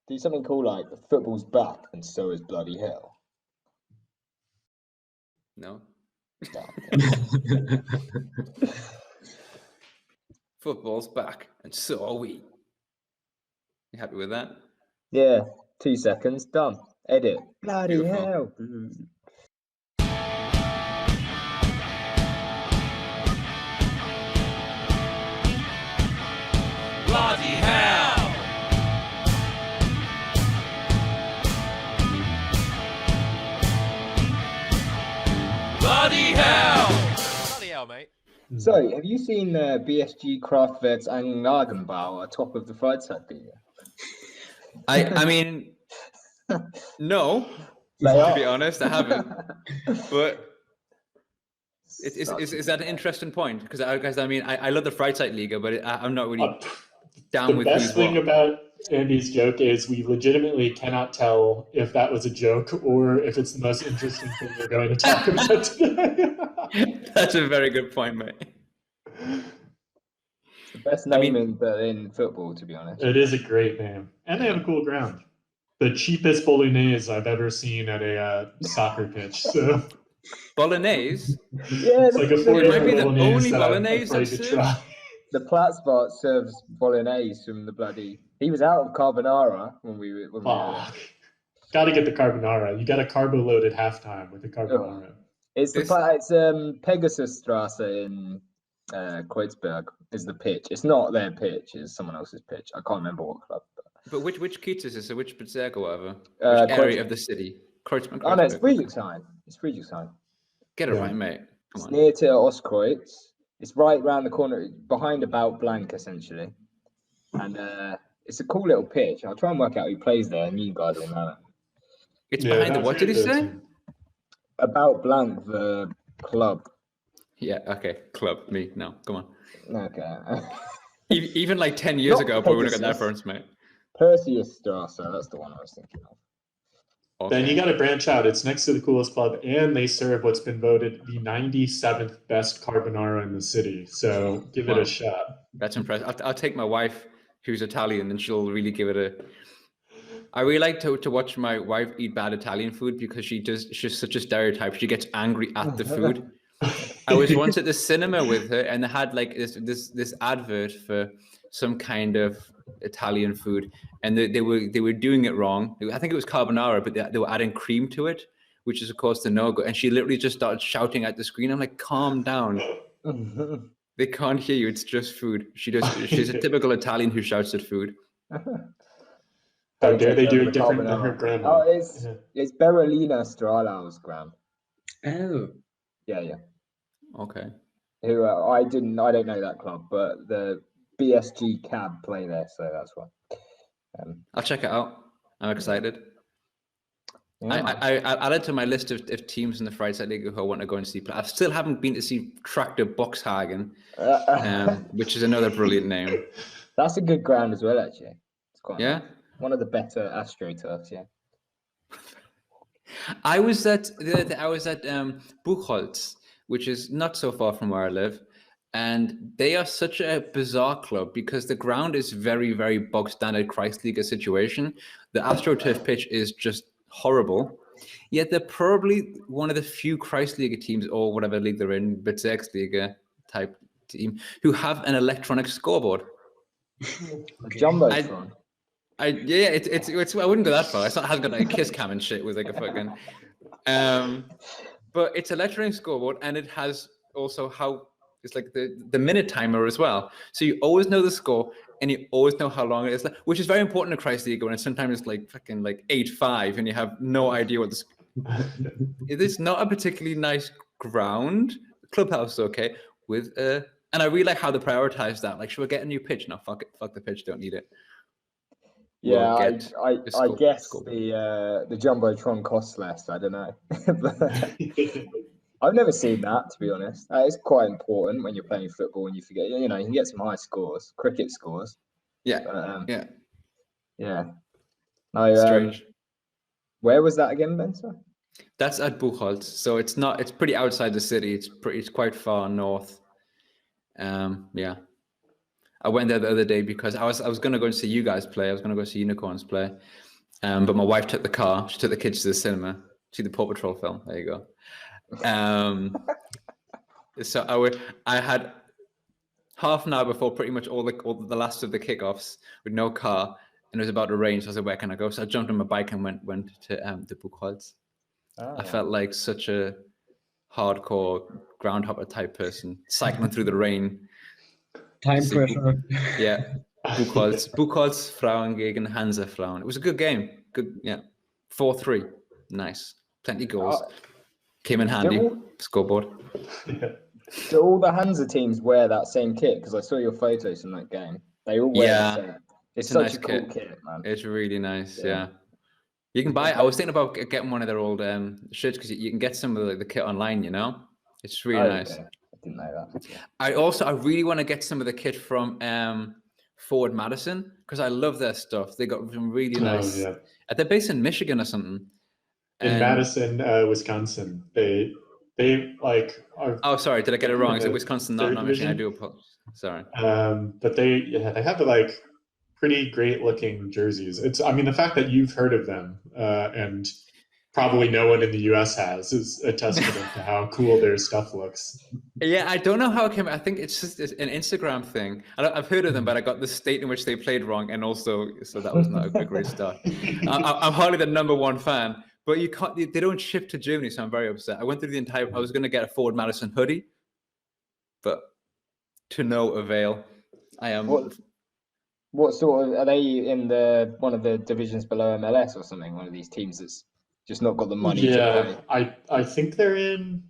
Do something cool like football's back and so is bloody hell. No. Oh, okay. Football's back and so are we. You happy with that? Yeah, 2 seconds, done. Edit. Bloody Beautiful. hell. Bloody hell! Bloody hell! Bloody hell, mate. So, have you seen BSG Kraftwerks Anlagenbau atop of the Freizeitliga? I mean, no. They To are. be honest, I haven't. But is that an interesting point? Because I mean, I love the Freizeitliga, but I'm not really down The with best who's thing what. about Andy's joke is we legitimately cannot tell if that was a joke or if it's the most interesting thing we're going to talk about today. That's a very good point, mate. It's the best naming in football, to be honest. It is a great name. And they have a cool ground. The cheapest bolognese I've ever seen at a soccer pitch. So Bolognese? Yeah, it's like a It might $4 be the bolognese only that I'm bolognese afraid I've to seen. try. the Platzbart serves bolognese from the bloody. He was out of carbonara when we were there. Got to get the carbonara. You got a carbo loaded halftime with the carbonara. It's it's Pegasus Strasse in Kreuzberg is the pitch. It's not their pitch. It's someone else's pitch. I can't remember what club. But which Kiez is this? Or which Bezirk or whatever? Kreuzberg. Which area of the city? Kreuzberg. Oh no, it's Friedrichshain. It's Friedrichshain. Get it right, mate. Come It's on. near to Ostkreuz. It's right round the corner, behind about Blank, essentially. And it's a cool little pitch. I'll try and work out who plays there, and you guys will know it. It's behind the what did he say? About Blank, the club. Yeah, okay. Club, me. No, come on. Okay. Even like 10 years Not ago, but we wouldn't have got that Pegasus. reference, mate. Perseus Strasse, that's the one I was thinking of. Okay. Then you got to branch out. It's next to the coolest club, and they serve what's been voted the 97th best carbonara in the city. So give it a shot. That's impressive. I'll take my wife, who's Italian, and she'll really give it a. I really like to watch my wife eat bad Italian food because she's such a stereotype. She gets angry at the food. I was once at the cinema with her, and they had like this advert for some kind of Italian food, and they were doing it wrong. I think it was carbonara, but they were adding cream to it, which is of course the no-go. And she literally just started shouting at the screen. I'm like, calm down. They can't hear you. It's just food. She's a typical Italian who shouts at food. How dare they do it different than her grandma? Oh, it's Berolina Stralau's grand. Oh. Yeah. Okay. Who I don't know that club, but the BSG Cab play there, so that's why. I'll check it out. I'm excited. Yeah. I added to my list of teams in the Freizeitliga who I want to go and see. I still haven't been to see Tractor Boxhagen, which is another brilliant name. That's a good ground as well, actually. It's quite Yeah. nice. One of the better AstroTurfs, yeah. I was at Buchholz, which is not so far from where I live, and they are such a bizarre club because the ground is very, very bog standard Kreisliga situation. The AstroTurf pitch is just horrible. Yet they're probably one of the few Kreisliga teams, or whatever league they're in, Bezirksliga type team, who have an electronic scoreboard. A Jumbotron. It's I wouldn't go that far. It hasn't got like a kiss cam and shit with like a fucking but it's electronic scoreboard, and it has also how it's like the minute timer as well. So you always know the score and you always know how long it is, which is very important in Kreisliga when it's sometimes like fucking like 8-5 and you have no idea what it is. Not a particularly nice ground. The clubhouse is okay with and I really like how they prioritize that. Like, should we get a new pitch? No, fuck it. Fuck the pitch, don't need it. Yeah, I guess the Jumbotron costs less. I don't know. I've never seen that, to be honest. It's quite important when you're playing football and you forget. You know, you can get some high scores, cricket scores. Yeah, but, yeah. Strange. Where was that again, Ben? Sorry? That's at Buchholz, so it's not. It's pretty outside the city. It's quite far north. Yeah. I went there the other day because I was going to go and see you guys play. I was going to go see Unicorns play. But my wife took the car. She took the kids to the cinema. See the Paw Patrol film. There you go. So I had half an hour before pretty much all the last of the kickoffs with no car, and it was about to rain. So I was like, where can I go? So I jumped on my bike and went to the Buchholz. I felt like such a hardcore groundhopper type person, cycling through the rain. Time pressure. Yeah. Buchholz Frauen gegen Hansa Frauen. It was a good game. Good, yeah. 4-3. Nice. Plenty goals. Came in handy. Scoreboard. Do all the Hansa teams wear that same kit? Because I saw your photos from that game. They all wear the same. It's such a cool kit, man. It's really nice, yeah. You can buy it. I was thinking about getting one of their old shirts because you can get some of the kit online, you know? It's really nice. Okay. I didn't know that. I really want to get some of the kit from Forward Madison because I love their stuff. They got some really nice. Yeah. They're based in Michigan or something. In Madison, Wisconsin. They like are. Oh, sorry, did I get it wrong? Is it Wisconsin, not Michigan? I do apologize. Sorry. But they have like pretty great looking jerseys. I mean, the fact that you've heard of them and probably no one in the US has is a testament to how cool their stuff looks. Yeah, I don't know how it came. I think it's just an Instagram thing. I've heard of them, but I got the state in which they played wrong, and also so that was not a great start. I'm hardly the number one fan, but you can't. They don't ship to Germany, so I'm very upset. I went through the entire. I was going to get a Forward Madison hoodie, but to no avail. I am. What sort of are they in one of the divisions below MLS or something? One of these teams that's just not got the money. Yeah, I think they're in.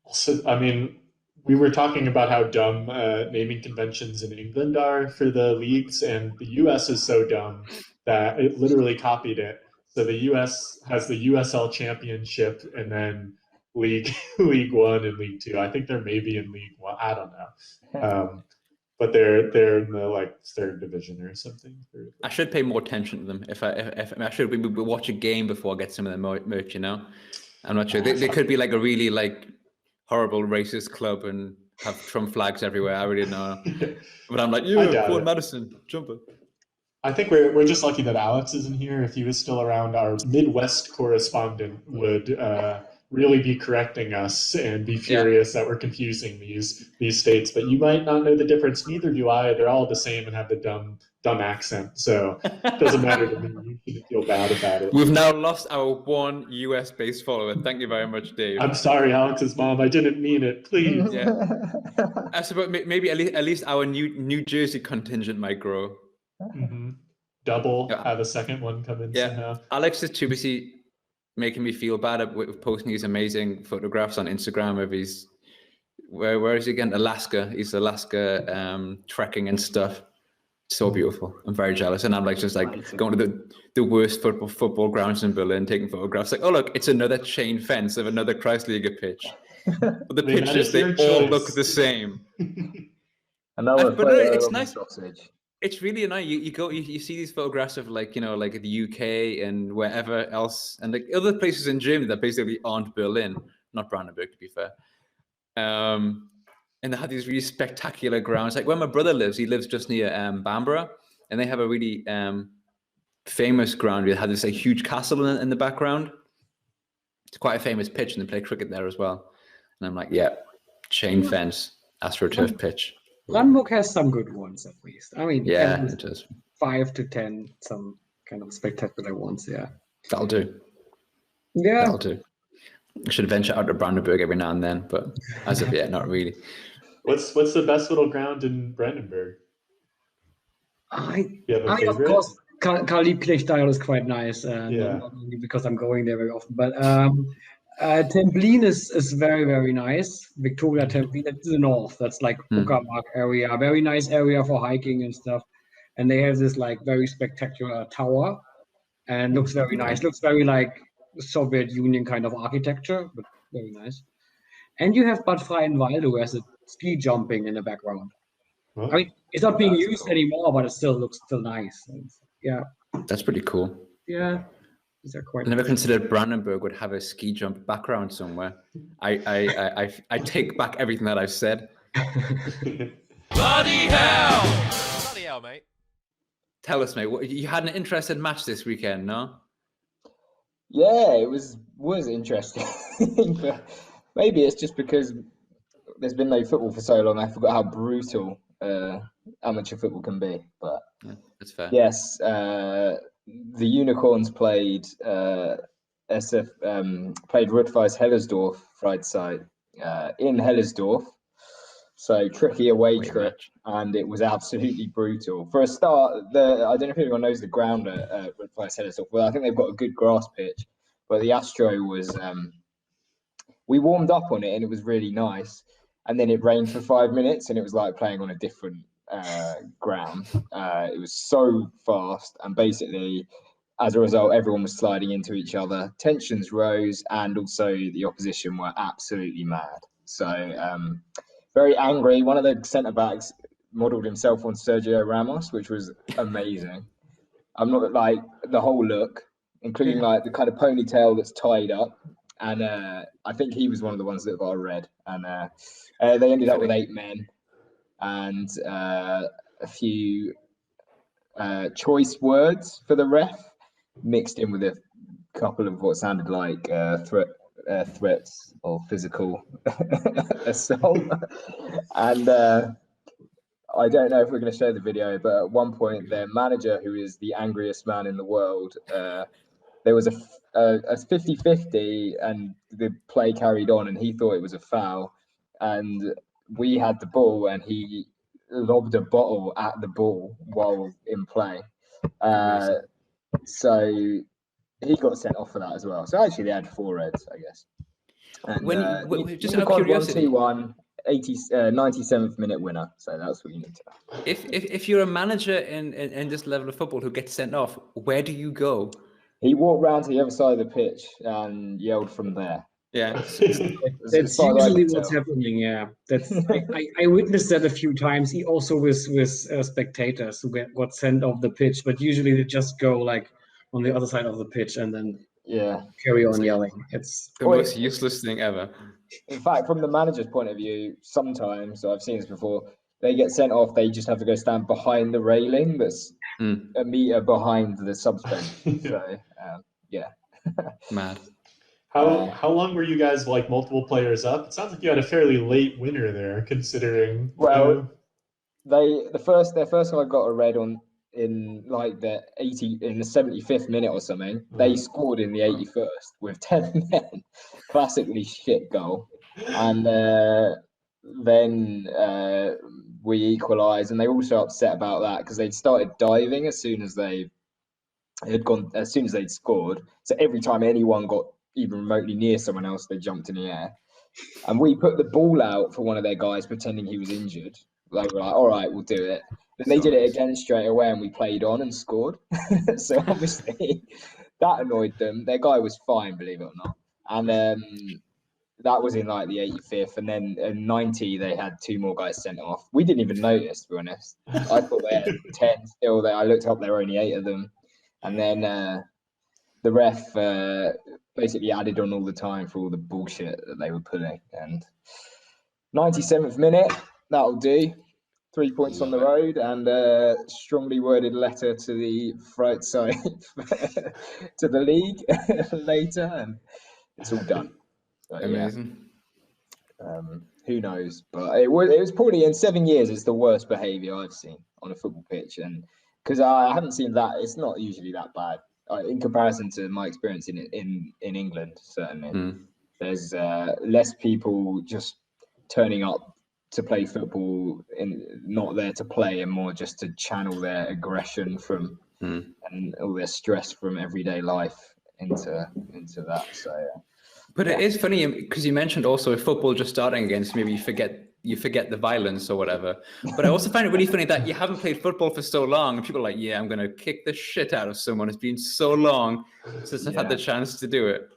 Also, I mean, we were talking about how dumb naming conventions in England are for the leagues, and the US is so dumb that it literally copied it. So the US has the USL Championship, and then League 1 and League 2. I think they're maybe in League 1. I don't know. But they're in the like third division or something. I should pay more attention to them. If I should watch a game before I get some of their merch. You know, I'm not sure. They could be like a really like horrible racist club and have Trump flags everywhere. I really don't know. But I'm like, Fort Madison, jumper. I think we're just lucky that Alex isn't here. If he was still around, our Midwest correspondent would really be correcting us and be furious that we're confusing these states. But you might not know the difference. Neither do I. They're all the same and have the dumb accent. So it doesn't matter to me. You shouldn't feel bad about it. We've now lost our one US-based follower. Thank you very much, Dave. I'm sorry, Alex's mom. I didn't mean it. Please. Yeah. I suppose maybe at least our New Jersey contingent might grow. Mm-hmm. Double. Have a second one come in somehow. Alex is too busy making me feel bad with posting these amazing photographs on Instagram of his where is he again? Alaska. He's Alaska trekking and stuff. So beautiful. I'm very jealous, and I'm like just like going to the worst football grounds in Berlin, taking photographs. Like, oh look, it's another chain fence of another Kreisliga pitch. But the pictures they all look the same. But it's nice. Sausage. It's really nice. You see these photographs of like like the UK and wherever else, and like other places in Germany that basically aren't Berlin, not Brandenburg to be fair. And they have these really spectacular grounds. Like where my brother lives, he lives just near Bambara, and they have a really famous ground. They have this like huge castle in the background. It's quite a famous pitch, and they play cricket there as well. And I'm like, yeah, chain fence, AstroTurf pitch. Brandenburg has some good ones, at least. I mean, yeah, it does. 5 to 10, some kind of spectacular ones. Yeah, that'll do. Yeah, that'll do. I should venture out to Brandenburg every now and then, but as of yet, not really. What's the best little ground in Brandenburg? I of course, Kali Plechtal is quite nice. Not only because I'm going there very often, but Templin is very, very nice. Victoria Templin, that's the north. That's like Uckermark area, very nice area for hiking and stuff. And they have this like very spectacular tower, and looks very nice. Looks very like Soviet Union kind of architecture, but very nice. And you have Bad Freienwalde, who has a ski jumping in the background. Well, I mean, it's not being used anymore, but it still looks nice. And, yeah, that's pretty cool. Yeah. These are quite I never considered Brandenburg would have a ski jump background somewhere. I take back everything that I've said. Bloody hell! hell, mate. Tell us, mate. You had an interesting match this weekend, no? Yeah, it was interesting. But maybe it's just because there's been no football for so long. I forgot how brutal amateur football can be. But yeah, that's fair. Yes, the Unicorns played played Rot-Weiß Hellersdorf Freizeit in Hellersdorf. So tricky away trip, and it was absolutely brutal. For a start, I don't know if anyone knows the ground at Rot-Weiß Hellersdorf. Well, I think they've got a good grass pitch, but the Astro was. We warmed up on it, and it was really nice. And then it rained for 5 minutes, and it was like playing on a different ground. It was so fast, and basically, as a result, everyone was sliding into each other. Tensions rose, and also the opposition were absolutely mad. So very angry. One of the centre backs modelled himself on Sergio Ramos, which was amazing. I'm not like the whole look, including like the kind of ponytail that's tied up. And I think he was one of the ones that got a red. And they ended up with 8 men and a few choice words for the ref, mixed in with a couple of what sounded like threats or physical assault. And I don't know if we're going to show the video, but at one point, their manager, who is the angriest man in the world, there was a 50-50 and the play carried on, and he thought it was a foul. And we had the ball, and he lobbed a bottle at the ball while in play. So he got sent off for that as well. So actually, they had 4 reds, I guess. And, just out of curiosity, 1-2-1, 97th minute winner. So that's what you need to know. If you're a manager in this level of football who gets sent off, where do you go? He walked round to the other side of the pitch and yelled from there. Yeah, that's usually what's happening. Yeah, that's I witnessed that a few times. He also with spectators who got sent off the pitch, but usually they just go like on the other side of the pitch and then carry on yelling. It's the most useless thing ever. In fact, from the manager's point of view, sometimes I've seen this before. They get sent off. They just have to go stand behind the railing that's a meter behind the subspace. So yeah, mad. How long were you guys like multiple players up? It sounds like you had a fairly late winner there, considering. Well, their first guy got a red in like the 75th minute or something. They scored in the 81st with 10 men. Classically shit goal. And then we equalised, and they were also upset about that because they'd started diving as soon as they'd scored. So every time anyone got even remotely near someone else, they jumped in the air. And we put the ball out for one of their guys pretending he was injured. They were like, all right, we'll do it. Then they did it again straight away, and we played on and scored. So obviously that annoyed them. Their guy was fine, believe it or not. And that was in like the 85th. And then in 90, they had 2 more guys sent off. We didn't even notice, to be honest. I thought they had 10 still there. I looked up, there were only 8 of them. And then the ref basically added on all the time for all the bullshit that they were pulling. And 97th minute, that'll do. 3 points on the road and a strongly worded letter to the Freizeit to the league later, and it's all done. So, amazing. Yeah. Who knows? But it was probably in 7 years. It's the worst behaviour I've seen on a football pitch, and because I haven't seen that, it's not usually that bad in comparison to my experience in England. Certainly, there's less people just turning up to play football and not there to play, and more just to channel their aggression from and all their stress from everyday life into that. So but it is funny because you mentioned also if football just starting again, so maybe you forget the violence or whatever. But I also find it really funny that you haven't played football for so long, and people are like, yeah, I'm gonna kick the shit out of someone. It's been so long since I've had the chance to do it.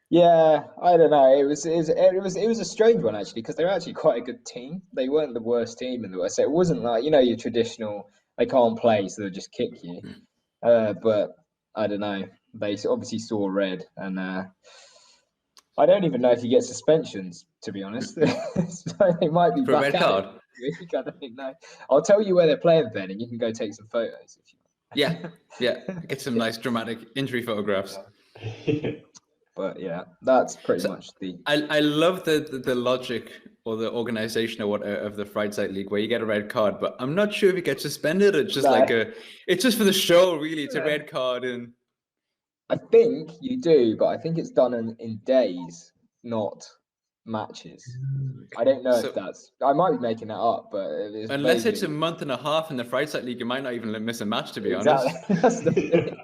Yeah, I don't know. It was a strange one actually, because they were actually quite a good team. They weren't the worst team in the West. So it wasn't like, your traditional, they can't play, so they'll just kick you. But I don't know. They obviously saw red, and I don't even know if you get suspensions, to be honest. So they might be for a red card. week. I don't know. I'll tell you where they're playing, Ben, and you can go take some photos if you Yeah. Get some nice dramatic injury photographs. But yeah, that's pretty much the. I love the logic or the organization or what of the Freizeitliga where you get a red card, but I'm not sure if you get suspended. It's just it's just for the show, really. It's a red card, and I think you do, but I think it's done in days, not matches. I don't know if that's. I might be making that up, but unless it's a month and a half in the Freizeitliga, you might not even miss a match. To be honest, that's the thing.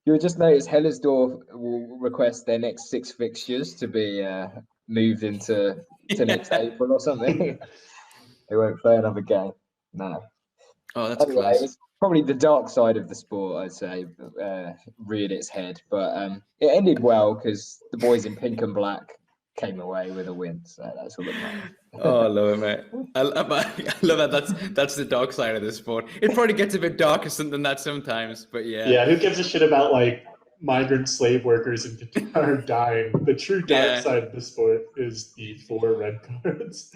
You'll just notice Hellersdorf will request their next 6 fixtures to be moved into next April or something. They won't play another game. No. Oh, that's class. It's probably the dark side of the sport, I'd say, reared its head. But it ended well because the boys in pink and black came away with a win. So that's all that matters. Oh, I love it, mate. I love that. That's the dark side of the sport. It probably gets a bit darker than that sometimes, but yeah. Yeah, who gives a shit about like migrant slave workers in Qatar dying? The true dark side of the sport is the 4 red cards.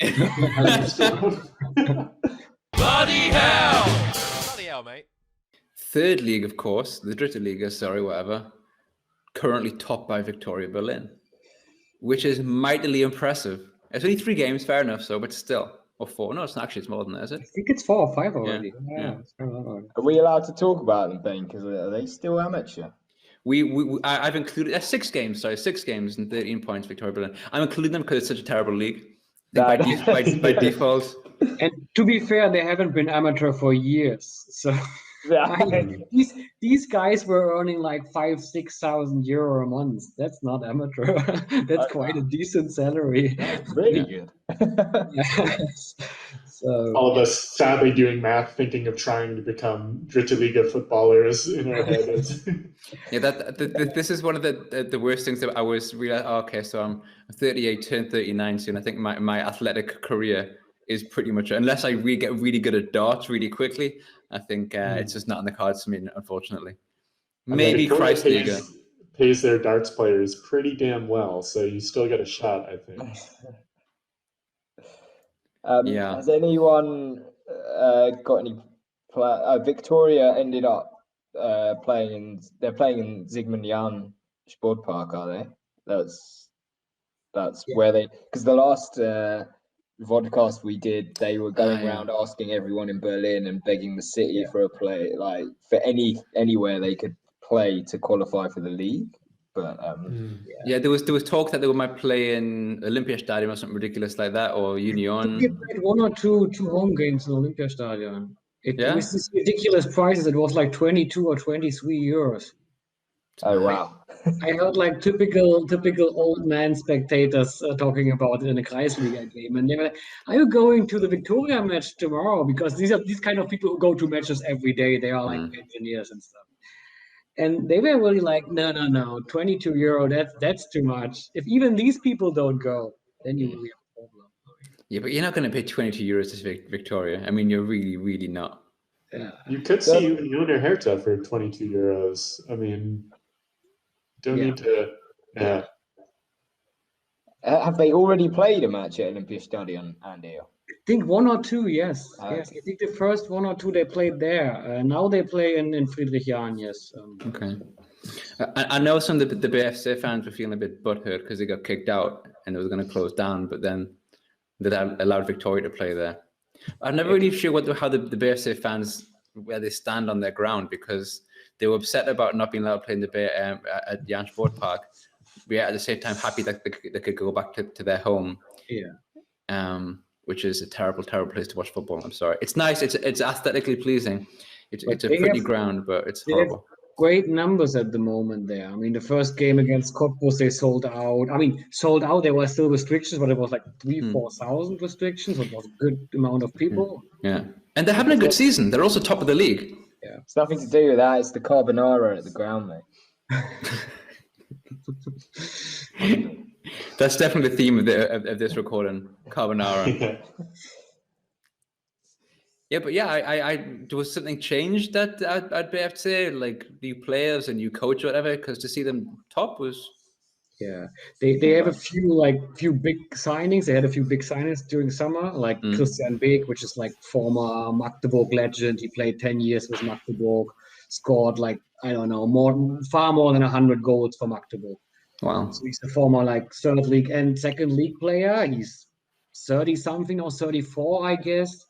Bloody hell! Bloody hell, mate. Third league, of course, the Dritte Liga, whatever. Currently topped by Victoria Berlin, which is mightily impressive. It's only 3 games, fair enough, but still. Or 4. No, it's more than that, is it? I think it's 4 or 5 already. Yeah. Are we allowed to talk about them, Ben? Because are they still amateur? I've included 6 games, 6 games and 13 points, Victoria Berlin. I'm including them because it's such a terrible league. By default. And to be fair, they haven't been amateur for years. So these guys were earning like 5,000-6,000 euro a month. That's not amateur. That's quite a decent salary. That's really good. Yes. So all of us sadly doing math, thinking of trying to become Dritte Liga footballers in our heads. Yeah, this is one of the worst things that I was realizing. Okay, so I'm 38, turn 39 soon. I think my athletic career is pretty much, unless I get really good at darts really quickly, I think it's just not on the cards for me, unfortunately. Maybe Kreisliga pays their darts players pretty damn well, so you still get a shot, I think. Has anyone got any? Victoria ended up playing in Zygmunt Jan Sportpark, are they? That's where they, because the last vodcast we did, they were going around asking everyone in Berlin and begging the city for a play, like for anywhere they could play to qualify for the league. But there was talk that they might play in Olympiastadion or something ridiculous like that, or Union. They played 1 or 2 home games in Olympiastadion. It was these ridiculous prices. It was like 22 or 23 euros. Oh wow! I heard like typical old man spectators talking about it in a Kreisliga game, and they were like, "Are you going to the Victoria match tomorrow?" Because these are these kind of people who go to matches every day. They are like engineers and stuff. And they were really like, no, 22 euro, that's too much. If even these people don't go, then you really have a problem. Yeah, but you're not going to pay 22 euros to Victoria. I mean, you're really, really not. Yeah. You could see Union or Hertha for 22 euros. I mean, don't need to. Yeah. Have they already played a match at Olympiastadion, Andy? I think 1 or 2, yes. Yes, I think the first 1 or 2 they played there. Now they play in Friedrich Jahn, yes. Okay. I know some of the BFC fans were feeling a bit butthurt because they got kicked out and it was going to close down, but then they allowed Victoria to play there. I'm never really sure how the BFC fans, where they stand on their ground, because they were upset about not being allowed to play in the at Jan Sportpark. We are at the same time happy that they could go back to their home. Yeah. Which is a terrible, terrible place to watch football. I'm sorry. It's nice. It's aesthetically pleasing. It's a pretty ground, but it's horrible. Great numbers at the moment there. I mean, the first game against Cottbus, they sold out. I mean, sold out. There were still restrictions, but it was like 4,000 restrictions. So it was a good amount of people. Yeah, and they're having a good season. They're also top of the league. Yeah, it's nothing to do with that. It's the Carbonara at the ground, mate. That's definitely the theme of this recording, Carbonara. Yeah, but there was something changed at BFC, like new players and new coach or whatever, because to see them top was Yeah, they have a few big signings. They had a few big signings during summer, like Christian Beek, which is like former Magdeburg legend. He played 10 years with Magdeburg, scored like I don't know far more than 100 goals for Magdeburg. Wow. So he's a former like third league and second league player. He's 30 something or 34, I guess.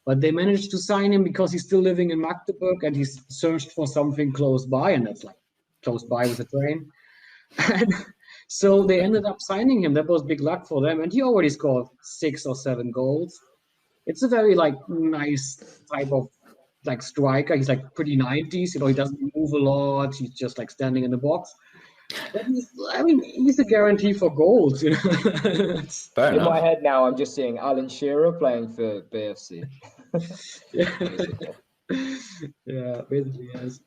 But they managed to sign him because he's still living in Magdeburg and he's searched for something close by, and that's like close by with a train. And so they ended up signing him. That was big luck for them. And he already scored 6 or 7 goals. It's a very like nice type of like striker. He's like pretty 90s. He doesn't move a lot. He's just like standing in the box. But he's a guarantee for goals. In my head now, I'm just seeing Alan Shearer playing for BFC. Yeah, basically, yes.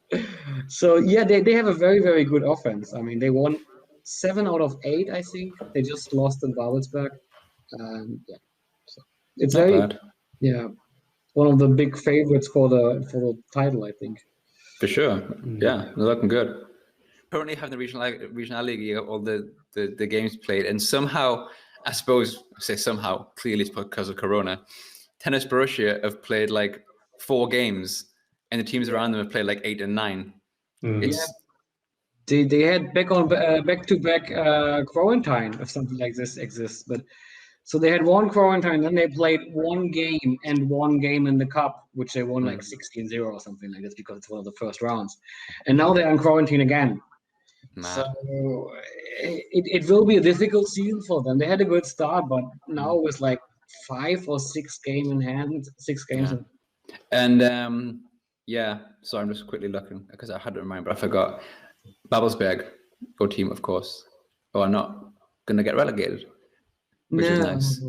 So yeah, they have a very, very good offense. I mean, they won 7 out of 8, I think. They just lost in Babelsberg. Yeah, so it's not bad. Yeah, one of the big favorites for the title, I think. For sure, yeah, they're looking good. Currently having the regional league, you have all the games played, and somehow, I suppose, clearly it's because of Corona, Tennis Borussia have played like 4 games, and the teams around them have played like 8 and 9. They had back-to-back quarantine if something like this exists, but so they had one quarantine, then they played 1 game and 1 game in the cup, which they won like 16-0 or something like this because it's one of the first rounds, and now they're in quarantine again. So it will be a difficult season for them. They had a good start, but now with like 5 or 6 games in hand, 6 games. And so I'm just quickly looking because I had it in mind, but I forgot. Babelsberg, your team, of course, are not going to get relegated, which is nice.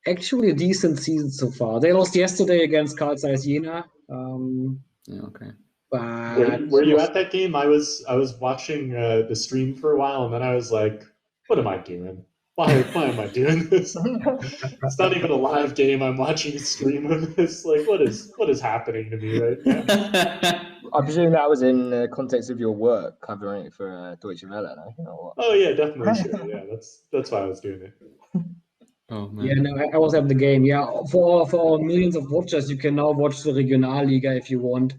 Actually, a decent season so far. They lost yesterday against Carl Zeiss Jena. Okay. But were you at that game? I was watching the stream for a while, and then I was like, "What am I doing? Why am I doing this? It's not even a live game. I'm watching a stream of this. Like, what is happening to me right now?" I presume that was in the context of your work covering it for Deutsche Welle, no? Oh yeah, definitely. Sure. Yeah, that's why I was doing it. Oh man. Yeah, no, I was at the game. Yeah, for millions of watchers, you can now watch the Regionalliga if you want,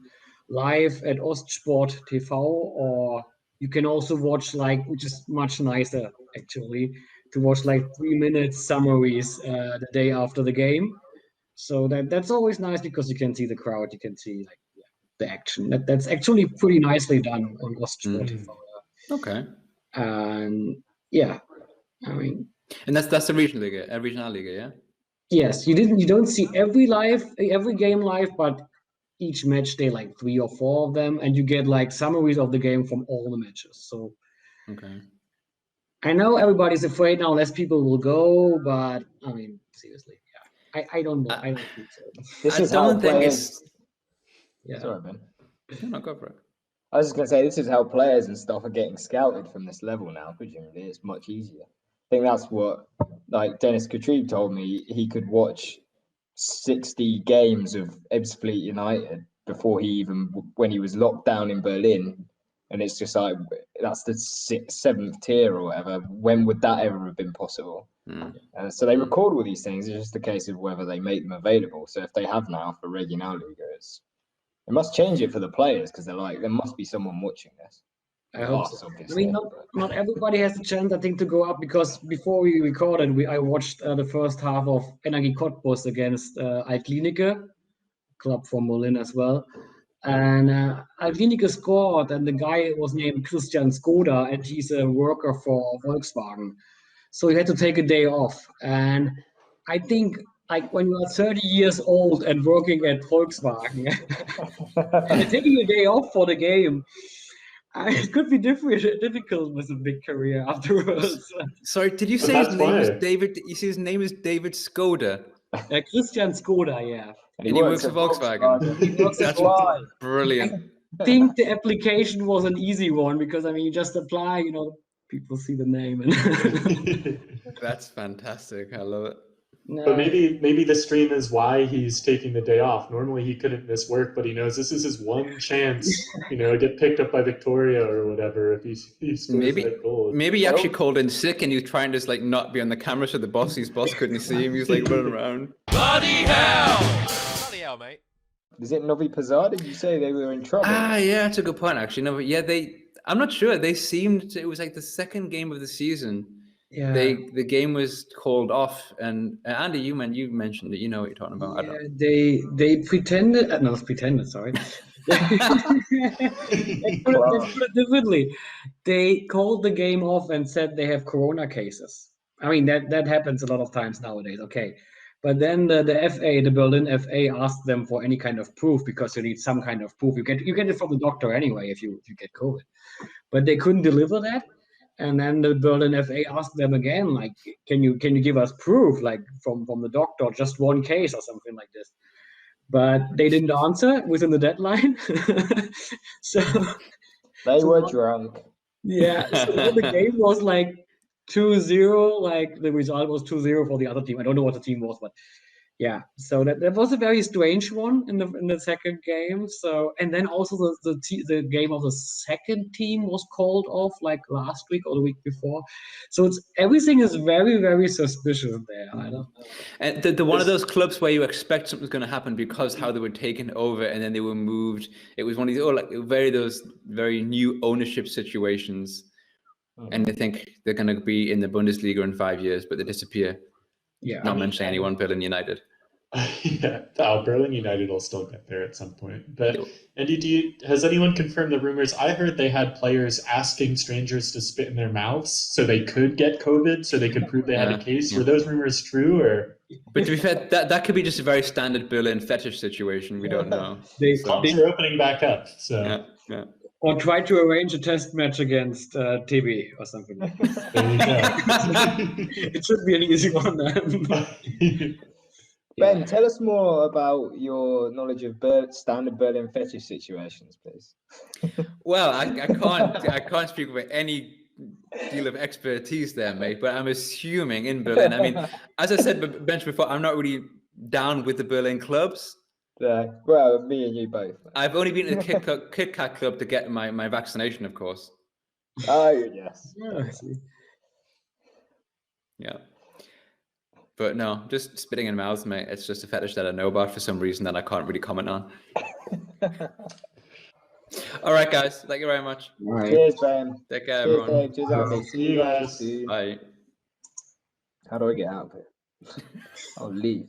live at Ostsport TV, or you can also watch which is much nicer actually, to watch like 3-minute summaries the day after the game. So that's always nice because you can see the crowd, you can see the action. That's actually pretty nicely done on Ostsport TV. Okay. And yeah, I mean. And that's the Regionalliga, yeah. Yes, you don't see every game live, but each match they like 3 or 4 of them, and you get like summaries of the game from all the matches. So okay. I know everybody's afraid now, less people will go, but I mean seriously, yeah. I don't know. I don't think so. This is how players. Yeah. Sorry, Ben. No, go for it. I was just going to say, this is how players and stuff are getting scouted from this level now. Presumably, it's much easier. I think that's what, like Dennis Katrib told me, he could watch 60 games of Ebbsfleet United before when he was locked down in Berlin. And it's just like, that's the 7th tier or whatever. When would that ever have been possible? So they record all these things. It's just a case of whether they make them available. So if they have now for Regionalliga, it must change it for the players because they're like, there must be someone watching this. I hope so. I mean, not everybody has a chance, I think, to go up because before we recorded, I watched the first half of Energie Cottbus against Altlinike, club from Berlin as well. And Altlinike scored, and the guy was named Christian Skoda, and he's a worker for Volkswagen. So he had to take a day off. And I think, like, when you are 30 years old and working at Volkswagen, and taking a day off for the game, it could be difficult with a big career afterwards. Sorry, did you say his name is David? You say his name is David Skoda? Christian Skoda, yeah. And he works for Volkswagen. He works That's brilliant. I think the application was an easy one because, I mean, you just apply, people see the name. And That's fantastic. I love it. But maybe the stream is why he's taking the day off. Normally he couldn't miss work, but he knows this is his one chance, get picked up by Victoria or whatever if he scores that goal. Maybe he actually called in sick and he was trying to like not be on the camera so his boss couldn't see him. He was like running around. Bloody hell! Bloody hell, mate. Is it Novi Pazar? Did you say they were in trouble? Yeah, that's a good point actually. No, but yeah, I'm not sure. They seemed it was like the second game of the season. Yeah. The game was called off, and Andy, you mentioned it. You know what you're talking about. Yeah, they pretended. Not pretended. Sorry. Let's put it differently. They called the game off and said they have corona cases. I mean that happens a lot of times nowadays. Okay, but then the FA, the Berlin FA, asked them for any kind of proof because you need some kind of proof. You get it from the doctor anyway if you get COVID, but they couldn't deliver that. And then the Berlin FA asked them again, like, can you give us proof, like from the doctor, just one case or something like this? But they didn't answer within the deadline. So they were drunk. Yeah, so the game was like 2-0, like the result was 2-0 for the other team. I don't know what the team was, but yeah, so that was a very strange one in the second game. So, and then also the game of the second team was called off like last week or the week before. So everything is very, very suspicious there. I don't know. And the one of those clubs where you expect something's going to happen because how they were taken over and then they were moved. It was one of these those very new ownership situations, and they think they're going to be in the Bundesliga in 5 years, but they disappear. Yeah, not mentioning anyone, Berlin United. Yeah, Berlin United will still get there at some point. But Andy, has anyone confirmed the rumors? I heard they had players asking strangers to spit in their mouths so they could get COVID, so they could prove they had a case. Were those rumors true, or? But to be fair, that could be just a very standard Berlin fetish situation. We don't know. Clubs are opening back up, so. Yeah. Or try to arrange a test match against TB or something. There you go. It should be an easy one then. Ben, tell us more about your knowledge of standard Berlin fetish situations, please. Well, I can't speak with any deal of expertise there, mate. But I'm assuming in Berlin. I mean, as I said, Bench, before, I'm not really down with the Berlin clubs. Yeah, well, me and you both. I've only been to the Kit Kat club to get my vaccination, of course. Oh, yes. Yeah. But no, just spitting in mouths, mate. It's just a fetish that I know about for some reason that I can't really comment on. All right, guys. Thank you very much. All right. Cheers, Ben. Take care, everyone. Cheers, Andy. See you guys. Bye. How do I get out of here? I'll leave.